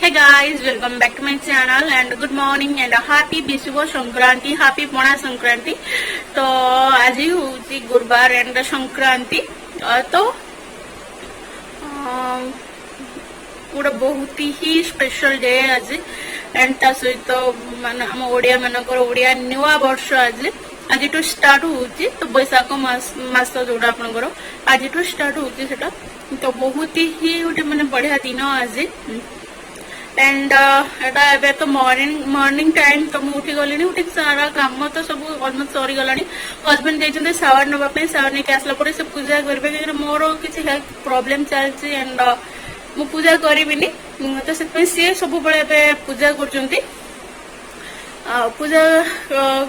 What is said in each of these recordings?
Hey guys, welcome back to my channel and good morning and happy विशुभ Sankranti, happy पणा संक्रांति। तो आज हूँ गुरुवार एंड संक्रांति। तो गोटे बहुत ही स्पेशल डे आज एंड ता सहित मान आम ओडिया मानकर ओडिया नुआ वर्ष आज आज स्टार्ट होची। तो बैशाख मास जोड़ा आपनकर आज स्टार्ट होची सेटा। तो बहुत ही गोटे माने बढ़िया दिन आज एंड एटा तो मॉर्निंग टाइम। तो मुझे उठी गली उठी सारा काम तो सब अलमोस्ट सरी गला। हजबैंड जाइए सावर नापी सावर नहीं आसला पर से पूजा करेंगे कहीं मोर किसी हेल्थ प्रोब्लेम चलती एंड मु पूजा करी तो सी सब पूजा कर पूजा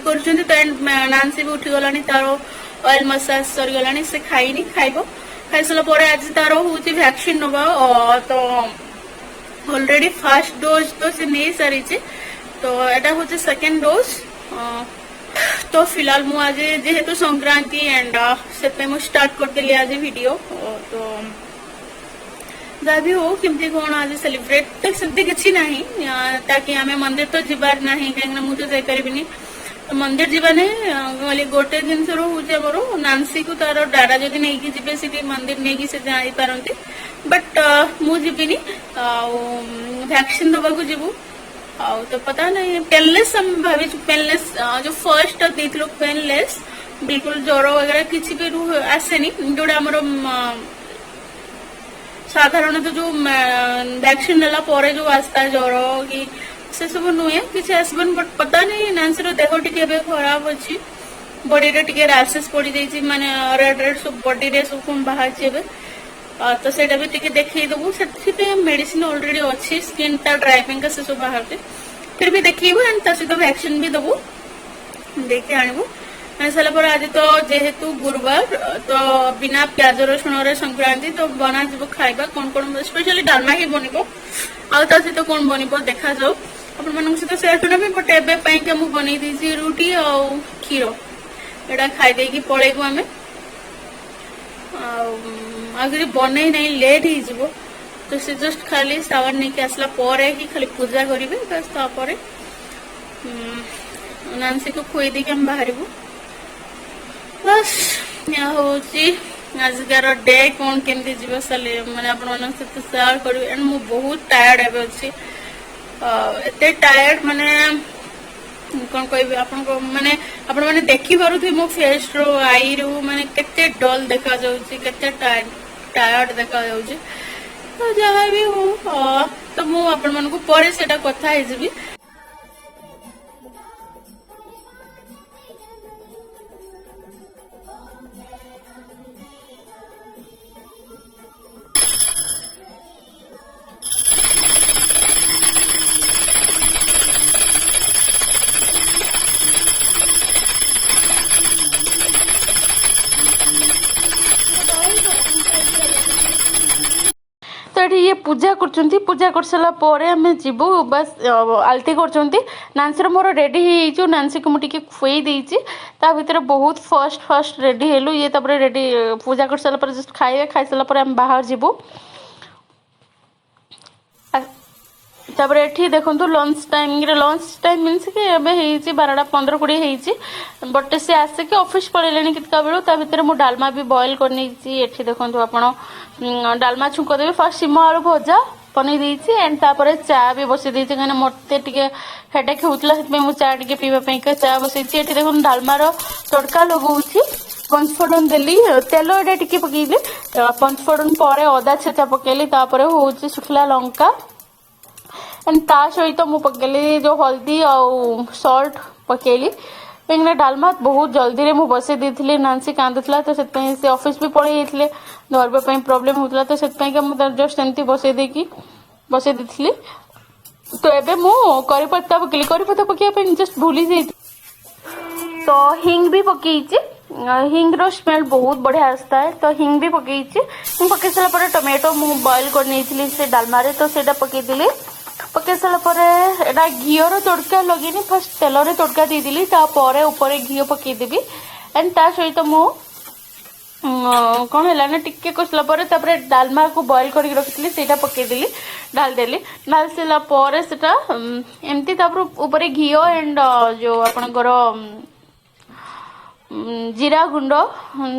कर तो एंड नांसी भी उठी गला तार ऑयल मसाज सरी गला से खाई खाइब खाई सारा आज तार हूँ वैक्सीन नवा। तो ऑलरेडी फर्स्ट डोज तो से नहीं सारी तो एटा हूँ सेकेंड डोज। तो फिलहाल मु आज जेहेतु संक्रांति एंड से मुझे स्टार्ट करदेली आज वीडियो। तो जहाँ भी हो केमती कौन आज सेलिब्रेट तो सेमती किसी ना ताकि आम मंदिर तो जीवार ना कहीं मुझे जापरि तो मंदिर जीवाने गली गोटे जिन हूँ नांसी को तार डारा जदि नहीं जी सी मंदिर नहीं से जापारती बट मु जीविनी वैक्सीन दबा को जीवु। तो पता नहीं पेनलेस हम भावी पेनलेस जो फर्स्ट देख पेनलेस बिल्कुल ज्वर वगैरह किसी भी आसेनी जोड़ा आमर साधारण तो जो वैक्सीन नेला परे जो आसता ज्वर कि से सब नुहे किसी आसबन बट पता नहीं नांसी देह टे खराब अच्छी बॉडी रे टे रासेस पड़ जाइए माने रेड रेड सब बॉडी रे सब कौन बाहर तो सेटा भी टिके देखई दबु से मेडिसिन ऑलरेडी अच्छी स्किन टा ड्राइविंग का से सब बाहर फिर भी देखिबु एंड ता सहित वैक्सीन भी दबु देखे आनबु सारा पर आज तो जेहेतु गुरुवार तो बिना प्याज रसुण रे संक्रांति तो बना जीव खाइबा कौन कौन स्पेशली डालमा ही बनिबो आ ता सहित कौन बनिबो देखा जाओ अपन मन सहित शेयर करबे। बट एबे पई के मु बनै दीसी रोटी और खीर एटा खाइ देकी पळेगु हमें अगर बनई नहीं लेट हो तो से जस्ट खाली सावर नहीं आसला पर ही खाली पूजा करेंगे बस तापर नांसी को खुई दी हम बाहर बस या हूँ आजकार डे कौन केमती जीव साले मैंने अपन शेयर करी एंड मु बहुत टायर्ड एवं अच्छी एत टायर्ड माने कौन कह आपण माने आपण माने देखि पारुथि मो फेस रो आई रो माने केते डल देखा जाउची केते टायर्ड देखा जाउची। तो जहाँ भी हो तो मु आपण मन को परे सेटा कथा हे जिबी। तो ये पूजा कर सारा पर आम जीवु बस आलती कर नांसी मोर रेडी हो नांसी को मुझे खुई देती भितर बहुत फर्स्ट रेडी हेलु ये रेडी पूजा कर सारा जस्ट खाइबे खाई सारा आम बाहर जीवु। तापर एठी देखंतु लंच टाइम मीन्स कि एबे 12:15-20 बट से आसिक ऑफिस पड़े कितका बेलू भितर मु डालमा भी बॉयल कर एठी देखंतु आपण डालमा छुंक देबे फर्स्ट सिम आलू भजा बनै देछि एंड तापर चा भी बसै देछि कने मते टिके हेडेक होतला सेत मु चा टिके पीबा पई का चा बसै छि। एठी देखन डालमा रो तड़का लगाउछि पंचफोड़न देली तेल एटा टिके पकेइली पंचफोड़न परे अदा छेचा पकेइली तापर होछि सुखला लंका एंड ता सहित मु पकेली जो हल्दी और सॉल्ट पकेली कहीं डालमा बहुत जल्दी रे मु बसई देती नांसी कांदुला तो से ऑफिस भी पड़े जाते धरवाई प्रोब्लेम होता तो जस्ट एमती बसई देती। तो एबे मु करी पत्ता पकड़ जस्ट भूली जाई तो हिंग भी पकई हिंग रो स्मेल बहुत बढ़िया आसता है तो हिंग भी पकई पकई सारा टोमेटो मु बॉयल कर से डालमा रे तो सेटा पकईदेली पकई सारा घीर तड़का लगे फर्स्ट तेल रे तड़का देदेली ऊपर घी पकईदेवी एंड ता सहित मु कौन है ना टिके कषला डालमा को बॉइल करके रखी से पकईदेली डाल देली डाल सारा पर एमती ऊपर घी एंड जो आपणकर जीरा गुंड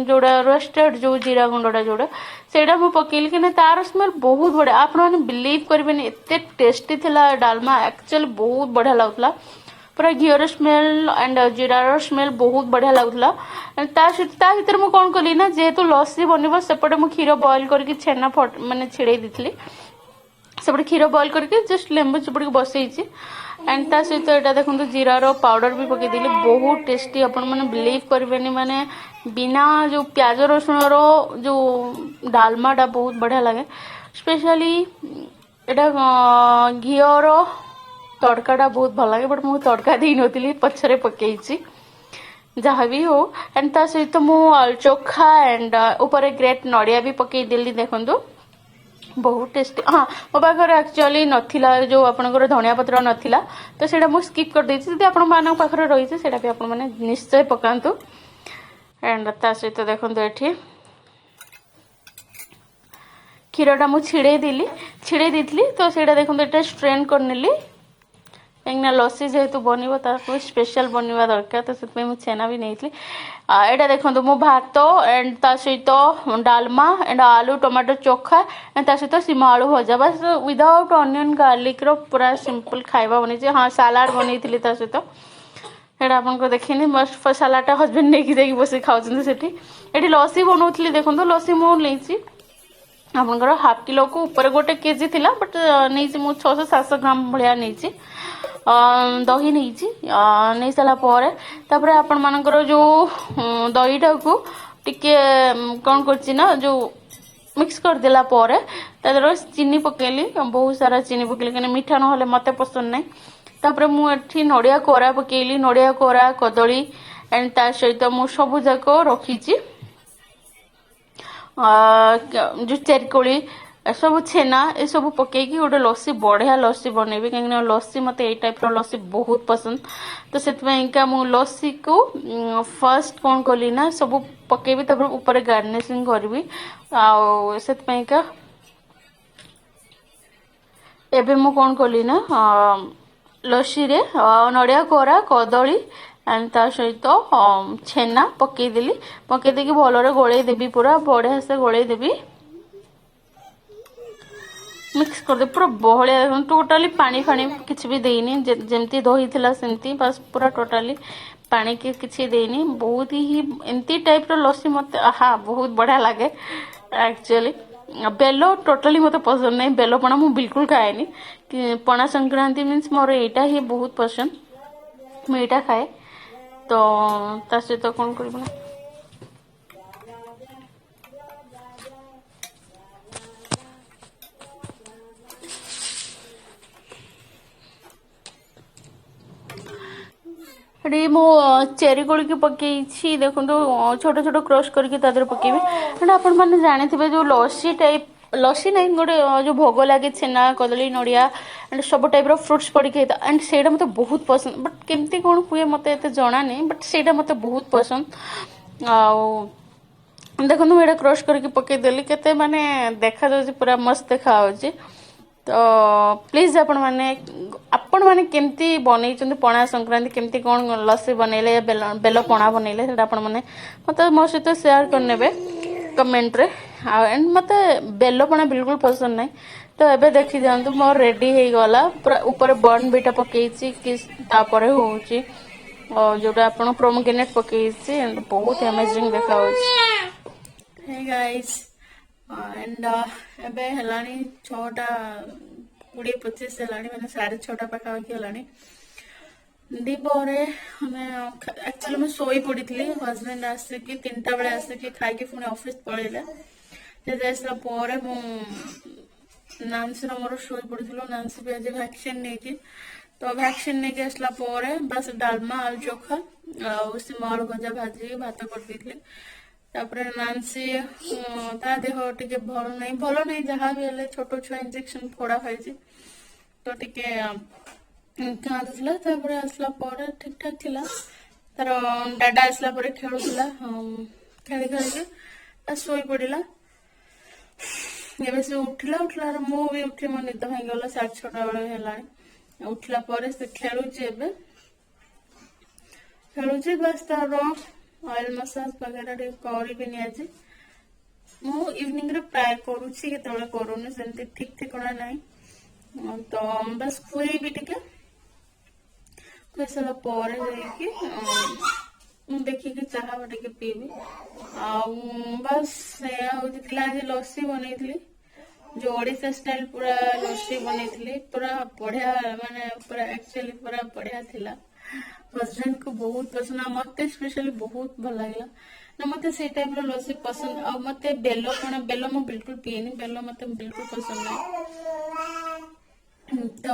जोड़ा रोस्टेड जो जीरा गुंडा जोड़ा सेटा मु पकेली कि तार स्मेल बहुत बढ़िया आप बिलीव करेंगे एत टेस्टी थिला डालमा एक्चुअली बहुत बढ़िया लगुला पूरा घीर स्मेल एंड जीरार स्मेल बहुत बढ़िया लगुला भर मुझे कौन कली ना जेहेतु लस्सी बनब सेपटे मुझे क्षीर बॉइल करके छेना माने छिड़े दी सेपटे क्षीर बॉइल करके जस्ट लेंबू चिपुड़ बसई एंड ता सहित यहाँ देखो जीरार पाउडर भी पकईदेली बहुत टेस्टी आपण मैंने बिलीव करेंगे माने बिना जो प्याज रसुण जो डालमाटा बहुत बढ़िया लगे स्पेशली यहाँ घीर तड़काटा बहुत भल लगे बट मुझे तड़का दे नी पछरे पकई जहाँ भी हो एंड ता सहित मु चोखा एंड ऊपर ग्रेट नड़िया भी पकईदेली देखो बहुत टेस्टी हाँ मो पाखे एक्चुअली नथिला जो आपनकर धनिया पत्र नथिला तो सेटा मु स्किप कर देछि यदि आपण मानक पाखरे रही सेटा भी आपण माने निश्चय पकांतु एंड ता सहित देखो एठी क्षीरटा मु छिड़े देली तो सेटा देखो एटा स्ट्रेन करनेली कहीं लस्सी जेहेतु बनब ताको स्पेशल बनवा दरकार तो से मुझे छेना भी नहीं यहाँ देखो मो भात एंड ता सहित डालमा एंड आलू टमाटो चोखा एंड ता सहित सीमा आलू भजा बस विदाउट अनियन गार्लिक रो पूरा सिंपल खाଇବା बनी हाँ सालाड बनी ता सहित एटा आपको देखनी मस्त सालाडटा हजबैंड नहीं बस खाऊँ ये लस्सी बनाऊली देखो लस्सी मुझे आपंकर हाफ किलो को ऊपर गोटे केजी थिला बट नहीं मु 600-700 ग्राम भाया नहीं दही नहीं सारा पर आपण मानकर जो दहीटा को टिके कौन कर जो मिक्स करदेला पर चीनी पकेली बहुत सारा चीनी पकेली कहीं मीठा ना मत पसंद नहीं तापर मुझे नड़िया कोरा पकेली नड़िया कोरा कदली एंड ता सहित मु सब जाक रखी जो चेरकोली सब छेना ये सब पकईकी गोटे लस्सी बढ़िया लस्सी बनैबी कहीं लस्सी मत ये टाइप लस्सी बहुत पसंद तो से मु लस्सी को फर्स्ट कौन कली ना सब पकेबी तब ऊपर गार्निशिंग करी आका एबे मु कौन कली ना लस्सी रे नड़िया कोरा कदली एंड ता सहित छेना पकईदेली पकईदेकी भलरे गोलई देवी पूरा बढ़िया से गोलई देवी मिक्स कर दे पूरा बहलिया टोटाली पानी फानी किसी भी देनी जमती दही थिला सेमती बस पूरा टोटाली पानी की किसी देनी बहुत ही एमती टाइप रो लस्सी मत हाँ बहुत बढ़िया लगे एक्चुअली बेलो टोटाली मत पसंद नहीं बेलो पणा मु बिल्कुल खाएनी पणा संक्रांति मीन्स मोर एटा ही बहुत पसंद मुझे एटा खाए तो ता सहित कौन कर मो चेरी कोड़ी की पकई देखो छोट छोट क्रश करके पकेबी आपण मैंने जानी थे जो लस्सी टाइप लस्सी नहीं गोटे जो भोग लगे छेना कदली नड़िया एंड सब टाइप फ्रुट्स पड़ी एंड से मत बहुत पसंद बट केमती कौन हुए मत एत जना नहीं बट से मत बहुत पसंद आ देखो मुझे क्रश करके पकईदेली केते माने देखा जाउछि पूरा मस्त देखा तो प्लीज आपण माने केमती बनई पणा संक्रांति केमती कौन लस्सी बनैले बेल पणा बनैले सेटा आपण माने मते मो सहित शेयर करनेबे कमेंट रे एंड मते बेल पणा बिल्कुल पसंद नहीं तो एबे देखि जानतु मोर रेडी हे गला पूरा ऊपर बर्न बीटा पकेइछि कि तापरे होउछि जोटा आपण प्रोमोग्रेनेट पकेइछि एंड बहुत अमेजिंग देखा होछि हे गाइस एंड एबे हलानी 6टा 20-25 हलानी माने 6:30 पाखापाखि हलानी दीपरे एक्चुअली मैं शोई पड़ी थी हजबैंड आसिकी 3टा बेले आसिकी खाई पुणी ऑफिस पलैले आसला नानसी मोर शोई पड़ी नानसी भी आज वैक्सीन नहीं तो वैक्सीन नहीं आसला बस डालमा आलू चोखा सीम आलू भजा भाजी भात कर नानसी ता देह टे भल नहीं जहाँ भी है छोट छुआ इंजेक्शन फोड़ा खाई तो टिके कांदुला आसला ठीक ठाक थिला तार डाडा आसला खेलुला खेली खेल ଶୋଇ ପଡିଲା। ଏବେ ସେ ଉଠିଲା ମୁଁ ବି ଉଠି ମୋ ନିଦ ଭାଙ୍ଗିଗଲା 6:30 ବେଳେ ହେଲାଣି। ଉଠିଲା ପରେ ସେ ଖେଳୁଛି, ଏବେ ଖେଳୁଛି। ବାସ୍ ତାର ଅଏଲ ମସାଜ ବଗେରା ଟିକେ କରିବିନି ଆଜି। ମୁଁ ଇଭିନିଂ ରେ ପ୍ରାୟ କରୁଛି, କେତେବେଳେ କରୁନି, ସେମିତି ଠିକ ଠିକଣା ନାହିଁ। ତ ବାସ୍ ଖୁଏଇବି ଟିକେ, ଖୁଏଇ ସାରିଲା ପରେ ଯାଇକି ମୁଁ ଦେଖିକି ଚାହା ଟିକେ ପିଇବି। ଆଉ ବାସ୍ ସେଇଆ ହଉଛି ଥିଲା। ଆଜି ଲସି ବନେଇଥିଲି, ଯୋଉ ଓଡିଶା ଷ୍ଟାଇଲ ପୁରା ଲସି ବନେଇଥିଲି, ପୁରା ବଢିଆ, ମାନେ ପୁରା ଆକ୍ଚୁଆଲି ପୁରା ବଢିଆ ଥିଲା। ହଜବେଣ୍ଡ କୁ ବହୁତ ପସନ୍ଦ, ଆଉ ମତେ ସ୍ପେଶାଲି ବହୁତ ଭଲ ଲାଗିଲା। ନା ମତେ ସେଇ ଟାଇପ ର ଲସି ପସନ୍ଦ। ଆଉ ମତେ ବେଲ କଣ, ବେଲ ମୁଁ ବିଲକୁଲ ପିଏନି, ବେଲ ମତେ ବିଲକୁଲ ପସନ୍ଦ ନାହିଁ। ତ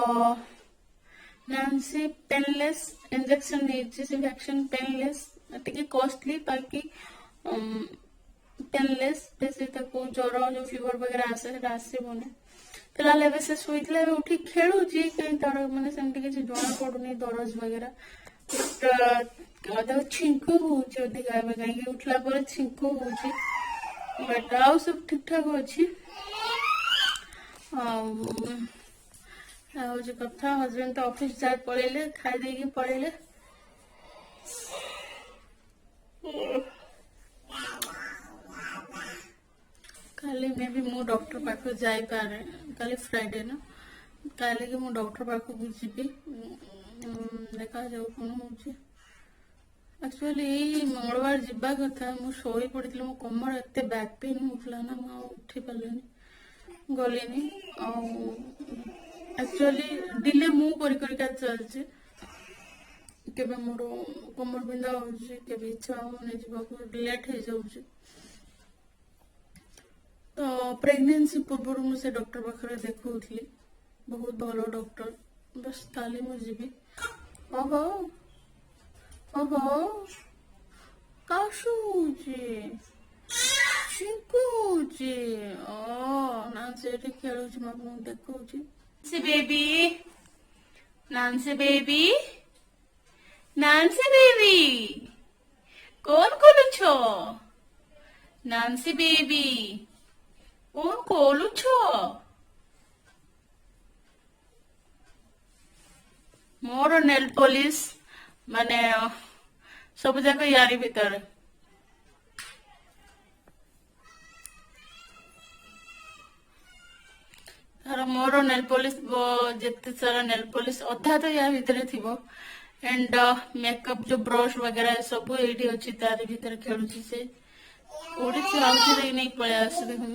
ନାନ୍ସି ପେନଲେସ୍ ଇଞ୍ଜେକ୍ସନ ନେଇଛି, ସେ ଭ୍ୟାକ୍ସିନ ପେନଲେସ୍, ଟିକେ କଷ୍ଟଲି, ବାକି ପେନଲେସ୍। ବେଶୀ ତାକୁ ଜ୍ୱର ଯୋଉ ଫିଭର ବଗେରା ଆସେ ସେଟା ଆସିବନି। फिलहाल ଏବେ ସେ ଶୋଇଥିଲା, ଏବେ ଉଠି ଖେଳୁଛି, କାହିଁ ତାର ମାନେ ସେମିତି କିଛି ଜଣା ପଡୁନି ଦରଜ ବଗେରା। ଛିଙ୍କ ହଉଛି ଅଧିକା ଏବେ, କାହିଁକି ଉଠିଲା ପରେ ଛିଙ୍କ ହଉଛି। ବଟ୍ ଆଉ ସବୁ ଠିକ ଠାକ ଅଛି। ଆଉ ହଉଛି କଥା, ହଜବେଣ୍ଡ ତ ଅଫିସ ଯାଇ ପଳେଇଲେ, ଖାଇ ଦେଇକି ପଳେଇଲେ। କାଲି ମେ ବି ମୁଁ ଡକ୍ଟର ପାଖକୁ ଯାଇପାରେ, କାଲି ଫ୍ରାଇଡେ ନା, କାଲି କି ମୁଁ ଡକ୍ଟର ପାଖକୁ ଯିବି। ଦେଖାଯାଉ କଣ ହଉଛି। ଆକ୍ଚୁଆଲି ଏଇ ମଙ୍ଗଳବାର ଯିବା କଥା, ମୁଁ ଶୋଇ ପଡିଥିଲି, ମୋ କମର ଏତେ ବ୍ୟାକ୍ ପେନ୍ ହଉଥିଲା ନା, ମୁଁ ଆଉ ଉଠି ପାରିଲିନି, ଗଲିନି। ଆଉ ଆକ୍ଚୁଆଲି ଡିଲେ ମୁଁ କରିକା ଚାଲିଛି। କେବେ ମୋର କମର ବିନ୍ଧା ହଉଛି, କେବେ ଇଚ୍ଛା ହଉନି ଯିବାକୁ, ଲେଟ୍ ହେଇଯାଉଛି। ତ ପ୍ରେଗନେନ୍ସି ପୂର୍ବରୁ ମୁଁ ସେ ଡକ୍ଟର ପାଖରେ ଦେଖାଉଥିଲି, ବହୁତ ଭଲ ଡକ୍ଟର। ବସ୍ କାଲି ମୁଁ ଯିବି। ଓହୋ ଓହୋ, କାଶ ହଉଛି, ଛିଙ୍କ ହଉଛି। ନା ସେଠି ଖେଳୁଛି, ମୁଁ ଆପଣଙ୍କୁ ଦେଖଉଛି। ସେ baby, Nancy baby, Nancy baby, କଣ କରୁଛ? ନାନ୍ସି ବେବି, କଣ କରୁଛ? ମୋର ନେଲ ପଲିଶ ମାନେ ସବୁ ଯାକ ୟାରି ଭିତରେ। ତାର ମୋର ନେଲ ପଲିଶ, ଯେତେ ସାରା ନେଲ ପଲିଶ ଅଧା ତ ୟା ଭିତରେ ଥିବ। एंड मेकअप जो ब्रश वगैरह सब एठी अछि, तार भीतर खेलुची से। ओडी से आउथरे नहीं पळे आसे, देखो